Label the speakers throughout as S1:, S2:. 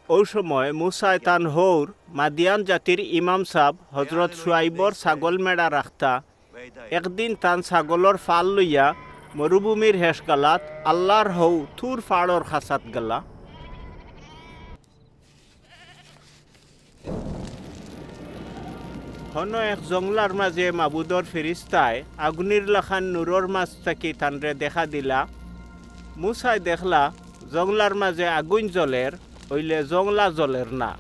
S1: ওই সময় মুসায় তান হৌর মাদিয়ান জাতির ইমাম সাহ হজরত শুয়াইবর ছাগল মেড়া রাখতা একদিন তান ছাগলর ফাল লইয়া মরুভূমির হেস গালাত আল্লাহর হৌ থুর ফাড়র খাসাত গেলা হন এক জংলার মাঝে মাবুদর ফেরিস্তায় আগুনির লাখান নূরর মাছ থাকি তানরে দেখা দিলা মুসাই দেখলা জংলার মাঝে আগুন জ্বলের হইলে জংলা জ্বলের না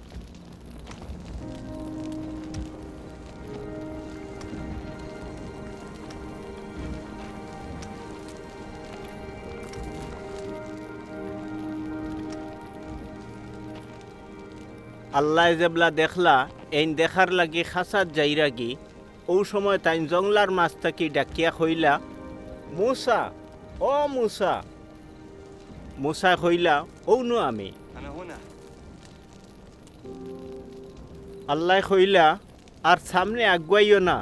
S1: আল্লাহ জেবলা দেখলা এই দেখার লাগি খাসাত যাইরাগি ও সময় তাই জংলার মাছ থাকি ডাকিয়া কইলা মুসা ও মুসা মুসা কইলা ও নু আমি আল্লাহ কইলা আর সামনে আগুয়াইও না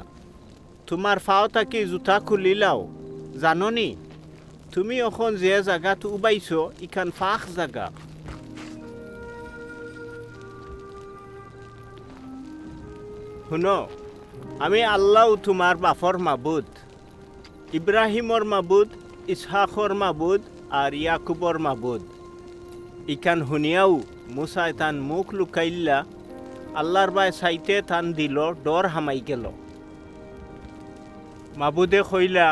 S1: তোমার ফাও থাকি জুতা খুলিলাও জাননি তুমি এখন যে জায়গাত উবাইছো ইখান ফাঁক জায়গা শুনো আমি আল্লাহ তোমার বাফর মাবুদ ইব্রাহিমর মাবুদ ইসহাকর মাবুদ আর ইয়াকুবর মাবুদ ইখান শুনিয়াও মুসাই তান মুখ লুকাইল্লা আল্লাহর বাই চাইতে তান দিল ডর হামাই গেল মাবুদে কইলা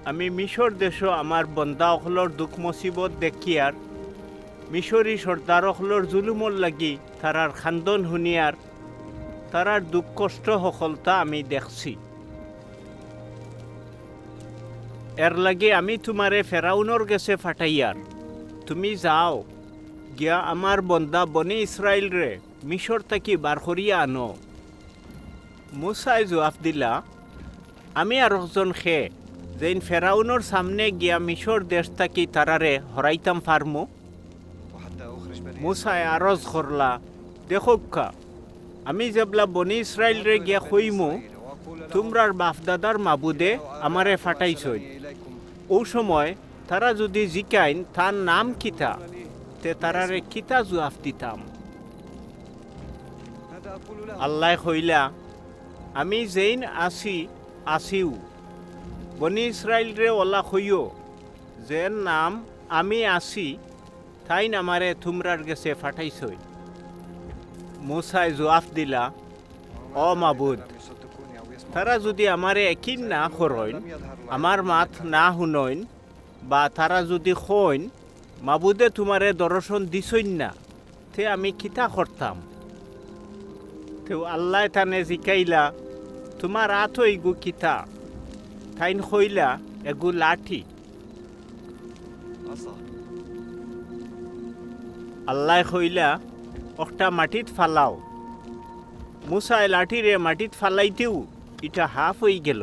S1: আমি মিশর দেশ আমার বন্দা অখলর দুঃখ মুসিবত দেখিয়ার মিশরি সর্দার অখলর জুলুমর লাগি তারার খান্দন শুনিয়ার তারার দুঃখ কষ্ট সফলতা আমি দেখছি এর লাগে আমি তোমারে ফেরাউনর গেছে ফাটাইয়ার তুমি যাও গিয়া আমার বন্দা বনি ইসরায়েল রে মিশর থাকি বার করিয়া আনো মুসাই জবাব দিলা আমি আর একজন খে যেন ফেরাউনর সামনে গিয়া মিশর দেশ থাকি তারারে হরাইতাম ফার্মু মুসাই আরজ করলা দেখোকা আমি যেবলা বনি ইসরায়েল রে গিয়া কইমু তোমরার বাপদাদার মাবুদে আমারে ফাটাইছই ও সময় তারা যদি জিকাইন তার নাম কিতা তে তারারে কিতা জবাব দিতাম আল্লাহ কইলা আমি যেইন আসিও বনি ইসরায়েল রে ওলা কইও যে নাম আমি আসি তাইন আমারে তোমরার গেছে ফাটাইছই মুসাই জবাব দিলা ও মাবুদ তারা যদি আমারে একিন না করইন আমার মাত না শুনইন বা তারা যদি কইন মাবুদে তোমারে দর্শন দিছইন না তে আমি কিতা করতাম তো আল্লাহ তানে জিকাইলা তোমার আত ইগু কিতা তাইন কইলা এগু লাঠি আল্লাহ কইলা একটা মাটিত ফালাও মুসাই লাঠিরে মাটিত ফালাইতেও এটা হাফ হয়ে গেল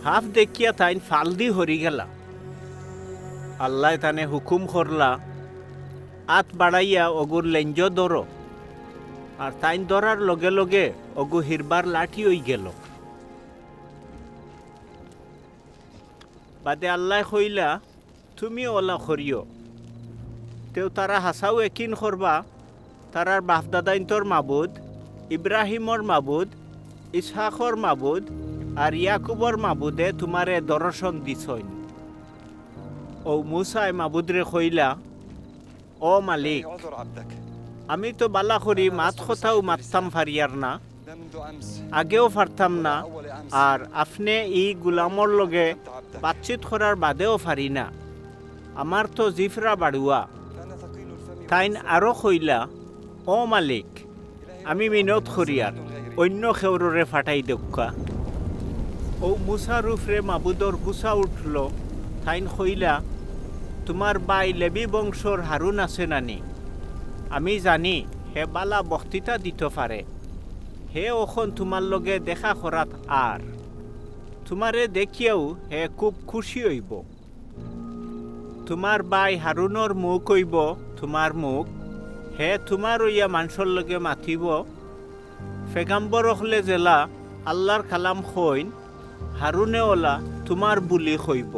S1: হাফ দেখিয়া তাইন ফাল দি হরি গেলা আল্লাহ তানে হুকুম করলা আত বাড়াইয়া অগুর লেঞ্জ ধর আর তাইন ধরার লগে লগে অগু হিরবার লাঠি হয়ে গেল বাদে আল্লাহ কইলা তুমি ওলা করিও তেও তারা হাসাও একিন করবা তারার বাপদাদাইন্তর মাবুদ ইব্রাহিমর মাবুদ ইসহাকর মাবুদ আর ইয়াকুবর মাবুদে তোমারে দর্শন দিছইন ও মুসাই মাবুদরে কইলা ও মালিক আমি তো বালা করি মাত কথাও মাততাম ফারিয়ার না আগেও পারতাম না আর আপনি এই গুলামর লগে বাতচিত করার বাদেও পারি না আমার তো জিফরা বাড়ুয়া তাইন আরো কইলা ও মালিক আমি মিনত করিয়ার অন্য খেউররে ফাটাই দেখা ও মুসার রূপরে মাবুদর গুছা উঠল তাইন কইলা তোমার বাই লেবি বংশর হারুন আছে নানি আমি জানি হে বালা বক্তৃতা দিতে পারে হে ওখন তোমার লগে দেখা করাত আর তোমারে দেখিয়াও হে খুব খুশি হইব তোমার বাই হারুনর মুখ হইব তোমার মুখ হে তোমার ইয়া মানুষের লগে মাতিব ফেগাম্বর হলে জেলা আল্লাহর কালাম হইন হারুনে ওলা তোমাৰ বুলি কইব